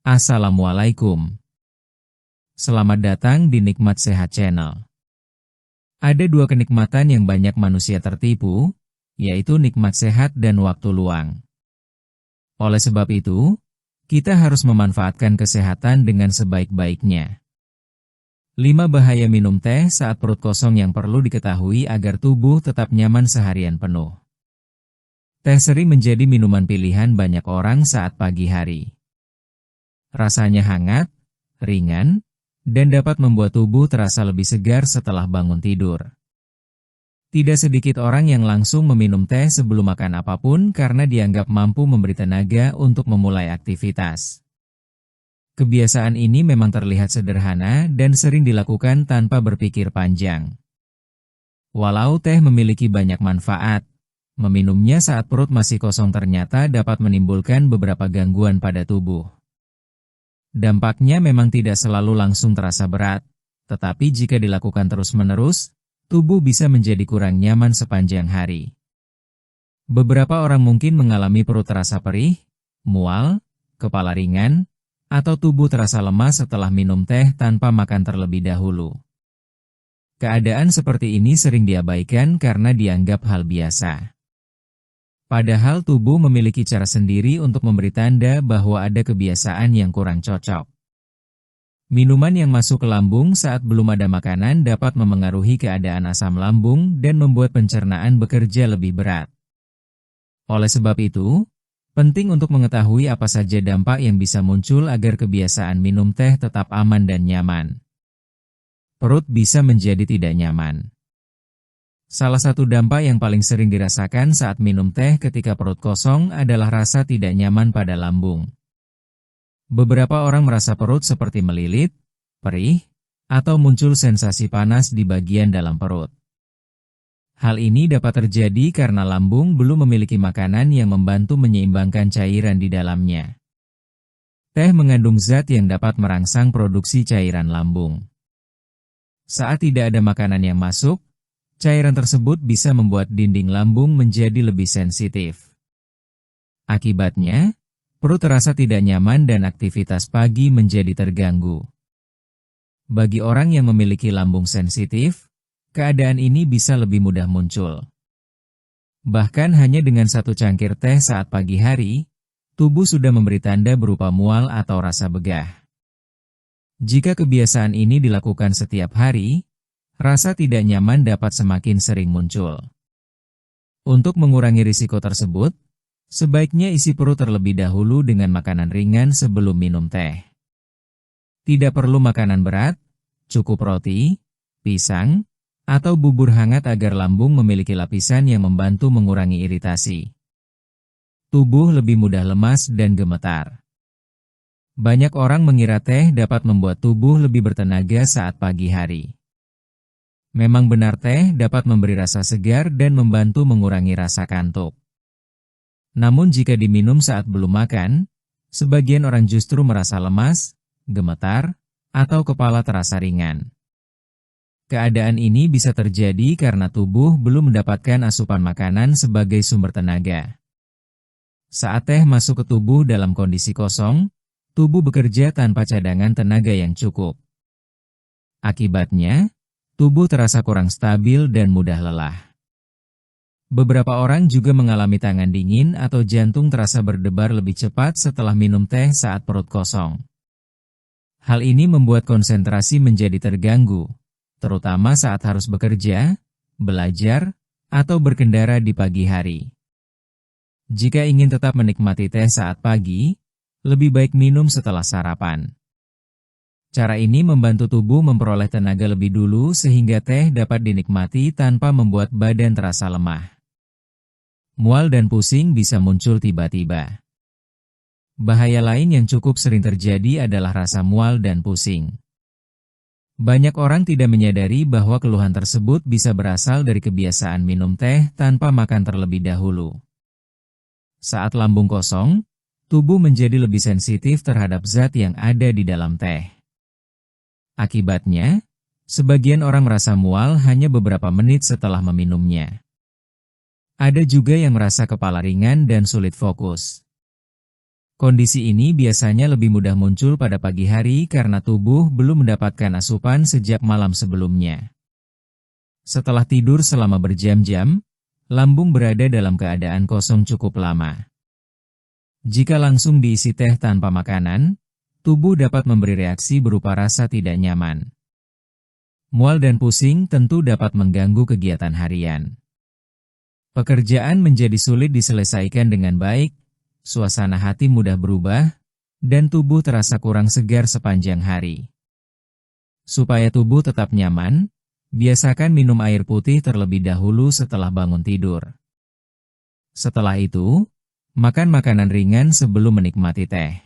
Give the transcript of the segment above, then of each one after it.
Assalamualaikum. Selamat datang di Nikmat Sehat Channel. Ada dua kenikmatan yang banyak manusia tertipu, yaitu nikmat sehat dan waktu luang. Oleh sebab itu, kita harus memanfaatkan kesehatan dengan sebaik-baiknya. 5 bahaya minum teh saat perut kosong yang perlu diketahui agar tubuh tetap nyaman seharian penuh. Teh sering menjadi minuman pilihan banyak orang saat pagi hari. Rasanya hangat, ringan, dan dapat membuat tubuh terasa lebih segar setelah bangun tidur. Tidak sedikit orang yang langsung meminum teh sebelum makan apapun karena dianggap mampu memberi tenaga untuk memulai aktivitas. Kebiasaan ini memang terlihat sederhana dan sering dilakukan tanpa berpikir panjang. Walau teh memiliki banyak manfaat, meminumnya saat perut masih kosong ternyata dapat menimbulkan beberapa gangguan pada tubuh. Dampaknya memang tidak selalu langsung terasa berat, tetapi jika dilakukan terus-menerus, tubuh bisa menjadi kurang nyaman sepanjang hari. Beberapa orang mungkin mengalami perut terasa perih, mual, kepala ringan, atau tubuh terasa lemas setelah minum teh tanpa makan terlebih dahulu. Keadaan seperti ini sering diabaikan karena dianggap hal biasa. Padahal tubuh memiliki cara sendiri untuk memberi tanda bahwa ada kebiasaan yang kurang cocok. Minuman yang masuk ke lambung saat belum ada makanan dapat memengaruhi keadaan asam lambung dan membuat pencernaan bekerja lebih berat. Oleh sebab itu, penting untuk mengetahui apa saja dampak yang bisa muncul agar kebiasaan minum teh tetap aman dan nyaman. Perut bisa menjadi tidak nyaman. Salah satu dampak yang paling sering dirasakan saat minum teh ketika perut kosong adalah rasa tidak nyaman pada lambung. Beberapa orang merasa perut seperti melilit, perih, atau muncul sensasi panas di bagian dalam perut. Hal ini dapat terjadi karena lambung belum memiliki makanan yang membantu menyeimbangkan cairan di dalamnya. Teh mengandung zat yang dapat merangsang produksi cairan lambung. Saat tidak ada makanan yang masuk, cairan tersebut bisa membuat dinding lambung menjadi lebih sensitif. Akibatnya, perut terasa tidak nyaman dan aktivitas pagi menjadi terganggu. Bagi orang yang memiliki lambung sensitif, keadaan ini bisa lebih mudah muncul. Bahkan hanya dengan 1 cangkir teh saat pagi hari, tubuh sudah memberi tanda berupa mual atau rasa begah. Jika kebiasaan ini dilakukan setiap hari, rasa tidak nyaman dapat semakin sering muncul. Untuk mengurangi risiko tersebut, sebaiknya isi perut terlebih dahulu dengan makanan ringan sebelum minum teh. Tidak perlu makanan berat, cukup roti, pisang, atau bubur hangat agar lambung memiliki lapisan yang membantu mengurangi iritasi. Tubuh lebih mudah lemas dan gemetar. Banyak orang mengira teh dapat membuat tubuh lebih bertenaga saat pagi hari. Memang benar teh dapat memberi rasa segar dan membantu mengurangi rasa kantuk. Namun jika diminum saat belum makan, sebagian orang justru merasa lemas, gemetar, atau kepala terasa ringan. Keadaan ini bisa terjadi karena tubuh belum mendapatkan asupan makanan sebagai sumber tenaga. Saat teh masuk ke tubuh dalam kondisi kosong, tubuh bekerja tanpa cadangan tenaga yang cukup. Akibatnya, tubuh terasa kurang stabil dan mudah lelah. Beberapa orang juga mengalami tangan dingin atau jantung terasa berdebar lebih cepat setelah minum teh saat perut kosong. Hal ini membuat konsentrasi menjadi terganggu, terutama saat harus bekerja, belajar, atau berkendara di pagi hari. Jika ingin tetap menikmati teh saat pagi, lebih baik minum setelah sarapan. Cara ini membantu tubuh memperoleh tenaga lebih dulu sehingga teh dapat dinikmati tanpa membuat badan terasa lemah. Mual dan pusing bisa muncul tiba-tiba. Bahaya lain yang cukup sering terjadi adalah rasa mual dan pusing. Banyak orang tidak menyadari bahwa keluhan tersebut bisa berasal dari kebiasaan minum teh tanpa makan terlebih dahulu. Saat lambung kosong, tubuh menjadi lebih sensitif terhadap zat yang ada di dalam teh. Akibatnya, sebagian orang merasa mual hanya beberapa menit setelah meminumnya. Ada juga yang merasa kepala ringan dan sulit fokus. Kondisi ini biasanya lebih mudah muncul pada pagi hari karena tubuh belum mendapatkan asupan sejak malam sebelumnya. Setelah tidur selama berjam-jam, lambung berada dalam keadaan kosong cukup lama. Jika langsung diisi teh tanpa makanan, tubuh dapat memberi reaksi berupa rasa tidak nyaman. Mual dan pusing tentu dapat mengganggu kegiatan harian. Pekerjaan menjadi sulit diselesaikan dengan baik, suasana hati mudah berubah, dan tubuh terasa kurang segar sepanjang hari. Supaya tubuh tetap nyaman, biasakan minum air putih terlebih dahulu setelah bangun tidur. Setelah itu, makan makanan ringan sebelum menikmati teh.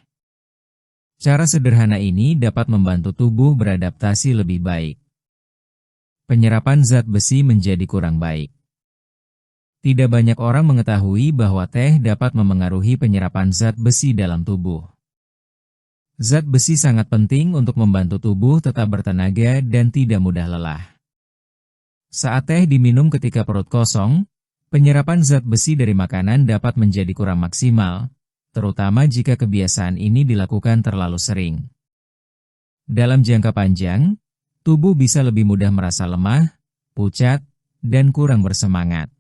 Cara sederhana ini dapat membantu tubuh beradaptasi lebih baik. Penyerapan zat besi menjadi kurang baik. Tidak banyak orang mengetahui bahwa teh dapat memengaruhi penyerapan zat besi dalam tubuh. Zat besi sangat penting untuk membantu tubuh tetap bertenaga dan tidak mudah lelah. Saat teh diminum ketika perut kosong, penyerapan zat besi dari makanan dapat menjadi kurang maksimal, terutama jika kebiasaan ini dilakukan terlalu sering. Dalam jangka panjang, tubuh bisa lebih mudah merasa lemah, pucat, dan kurang bersemangat.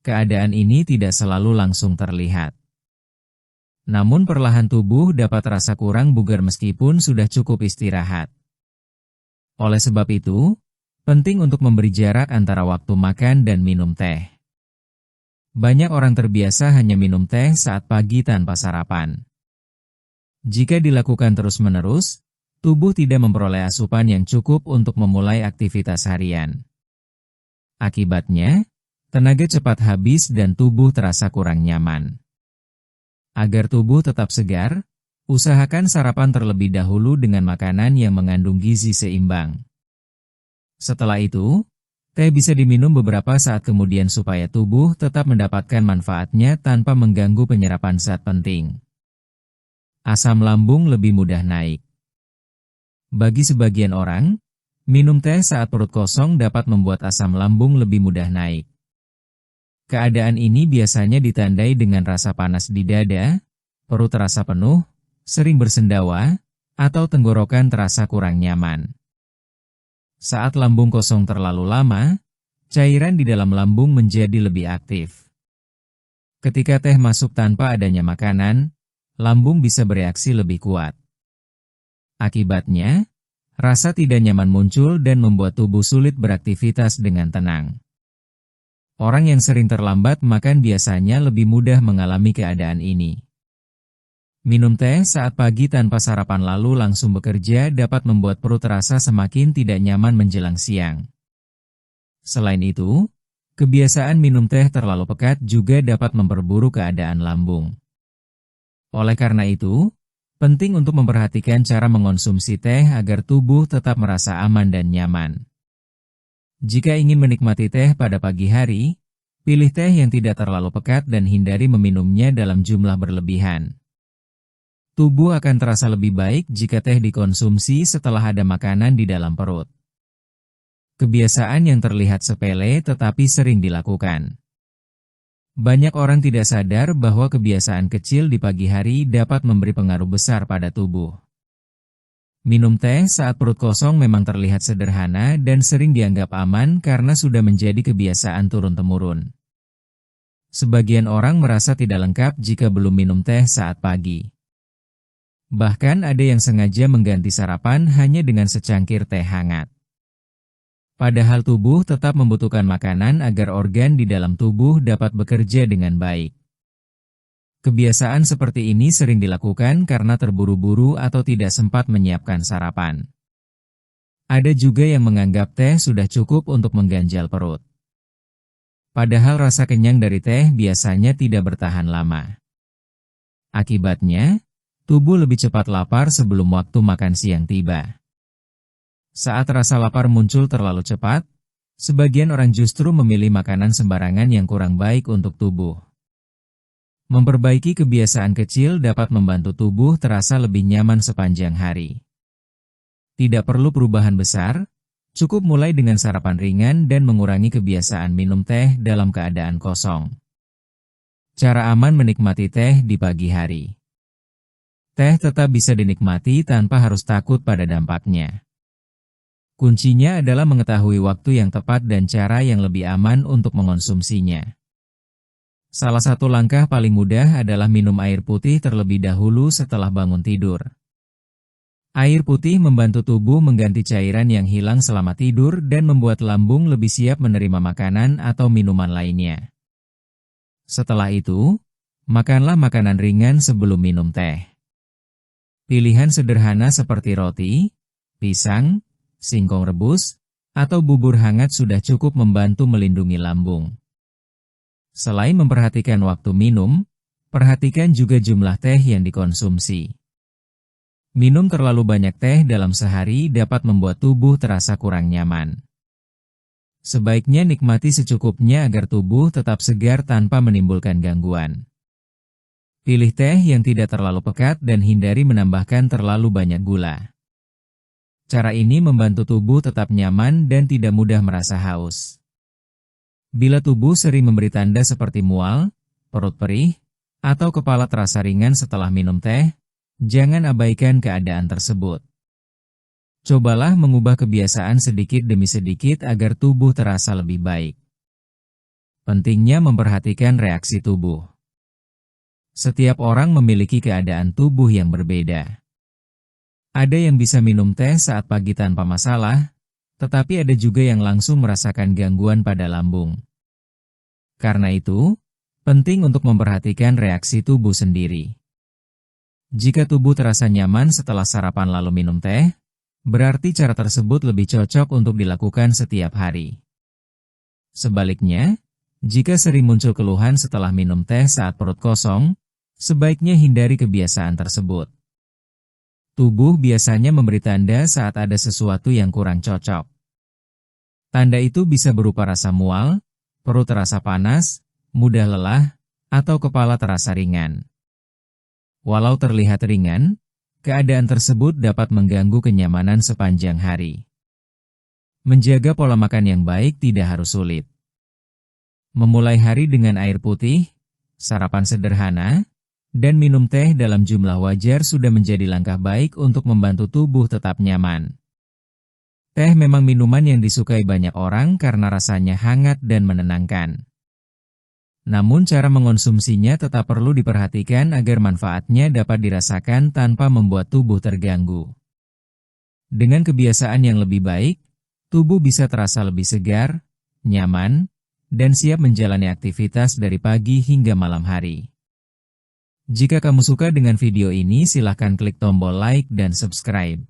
Keadaan ini tidak selalu langsung terlihat. Namun perlahan tubuh dapat terasa kurang bugar meskipun sudah cukup istirahat. Oleh sebab itu, penting untuk memberi jarak antara waktu makan dan minum teh. Banyak orang terbiasa hanya minum teh saat pagi tanpa sarapan. Jika dilakukan terus-menerus, tubuh tidak memperoleh asupan yang cukup untuk memulai aktivitas harian. Akibatnya, tenaga cepat habis dan tubuh terasa kurang nyaman. Agar tubuh tetap segar, usahakan sarapan terlebih dahulu dengan makanan yang mengandung gizi seimbang. Setelah itu, teh bisa diminum beberapa saat kemudian supaya tubuh tetap mendapatkan manfaatnya tanpa mengganggu penyerapan zat penting. Asam lambung lebih mudah naik. Bagi sebagian orang, minum teh saat perut kosong dapat membuat asam lambung lebih mudah naik. Keadaan ini biasanya ditandai dengan rasa panas di dada, perut terasa penuh, sering bersendawa, atau tenggorokan terasa kurang nyaman. Saat lambung kosong terlalu lama, cairan di dalam lambung menjadi lebih aktif. Ketika teh masuk tanpa adanya makanan, lambung bisa bereaksi lebih kuat. Akibatnya, rasa tidak nyaman muncul dan membuat tubuh sulit beraktivitas dengan tenang. Orang yang sering terlambat makan biasanya lebih mudah mengalami keadaan ini. Minum teh saat pagi tanpa sarapan lalu langsung bekerja dapat membuat perut terasa semakin tidak nyaman menjelang siang. Selain itu, kebiasaan minum teh terlalu pekat juga dapat memperburuk keadaan lambung. Oleh karena itu, penting untuk memperhatikan cara mengonsumsi teh agar tubuh tetap merasa aman dan nyaman. Jika ingin menikmati teh pada pagi hari, pilih teh yang tidak terlalu pekat dan hindari meminumnya dalam jumlah berlebihan. Tubuh akan terasa lebih baik jika teh dikonsumsi setelah ada makanan di dalam perut. Kebiasaan yang terlihat sepele tetapi sering dilakukan. Banyak orang tidak sadar bahwa kebiasaan kecil di pagi hari dapat memberi pengaruh besar pada tubuh. Minum teh saat perut kosong memang terlihat sederhana dan sering dianggap aman karena sudah menjadi kebiasaan turun-temurun. Sebagian orang merasa tidak lengkap jika belum minum teh saat pagi. Bahkan ada yang sengaja mengganti sarapan hanya dengan secangkir teh hangat. Padahal tubuh tetap membutuhkan makanan agar organ di dalam tubuh dapat bekerja dengan baik. Kebiasaan seperti ini sering dilakukan karena terburu-buru atau tidak sempat menyiapkan sarapan. Ada juga yang menganggap teh sudah cukup untuk mengganjal perut. Padahal rasa kenyang dari teh biasanya tidak bertahan lama. Akibatnya, tubuh lebih cepat lapar sebelum waktu makan siang tiba. Saat rasa lapar muncul terlalu cepat, sebagian orang justru memilih makanan sembarangan yang kurang baik untuk tubuh. Memperbaiki kebiasaan kecil dapat membantu tubuh terasa lebih nyaman sepanjang hari. Tidak perlu perubahan besar, cukup mulai dengan sarapan ringan dan mengurangi kebiasaan minum teh dalam keadaan kosong. Cara aman menikmati teh di pagi hari. Teh tetap bisa dinikmati tanpa harus takut pada dampaknya. Kuncinya adalah mengetahui waktu yang tepat dan cara yang lebih aman untuk mengonsumsinya. Salah satu langkah paling mudah adalah minum air putih terlebih dahulu setelah bangun tidur. Air putih membantu tubuh mengganti cairan yang hilang selama tidur dan membuat lambung lebih siap menerima makanan atau minuman lainnya. Setelah itu, makanlah makanan ringan sebelum minum teh. Pilihan sederhana seperti roti, pisang, singkong rebus, atau bubur hangat sudah cukup membantu melindungi lambung. Selain memperhatikan waktu minum, perhatikan juga jumlah teh yang dikonsumsi. Minum terlalu banyak teh dalam sehari dapat membuat tubuh terasa kurang nyaman. Sebaiknya nikmati secukupnya agar tubuh tetap segar tanpa menimbulkan gangguan. Pilih teh yang tidak terlalu pekat dan hindari menambahkan terlalu banyak gula. Cara ini membantu tubuh tetap nyaman dan tidak mudah merasa haus. Bila tubuh sering memberi tanda seperti mual, perut perih, atau kepala terasa ringan setelah minum teh, jangan abaikan keadaan tersebut. Cobalah mengubah kebiasaan sedikit demi sedikit agar tubuh terasa lebih baik. Pentingnya memperhatikan reaksi tubuh. Setiap orang memiliki keadaan tubuh yang berbeda. Ada yang bisa minum teh saat pagi tanpa masalah, tetapi ada juga yang langsung merasakan gangguan pada lambung. Karena itu, penting untuk memperhatikan reaksi tubuh sendiri. Jika tubuh terasa nyaman setelah sarapan lalu minum teh, berarti cara tersebut lebih cocok untuk dilakukan setiap hari. Sebaliknya, jika sering muncul keluhan setelah minum teh saat perut kosong, sebaiknya hindari kebiasaan tersebut. Tubuh biasanya memberi tanda saat ada sesuatu yang kurang cocok. Tanda itu bisa berupa rasa mual, perut terasa panas, mudah lelah, atau kepala terasa ringan. Walau terlihat ringan, keadaan tersebut dapat mengganggu kenyamanan sepanjang hari. Menjaga pola makan yang baik tidak harus sulit. Memulai hari dengan air putih, sarapan sederhana, dan minum teh dalam jumlah wajar sudah menjadi langkah baik untuk membantu tubuh tetap nyaman. Teh memang minuman yang disukai banyak orang karena rasanya hangat dan menenangkan. Namun cara mengonsumsinya tetap perlu diperhatikan agar manfaatnya dapat dirasakan tanpa membuat tubuh terganggu. Dengan kebiasaan yang lebih baik, tubuh bisa terasa lebih segar, nyaman, dan siap menjalani aktivitas dari pagi hingga malam hari. Jika kamu suka dengan video ini, silakan klik tombol like dan subscribe.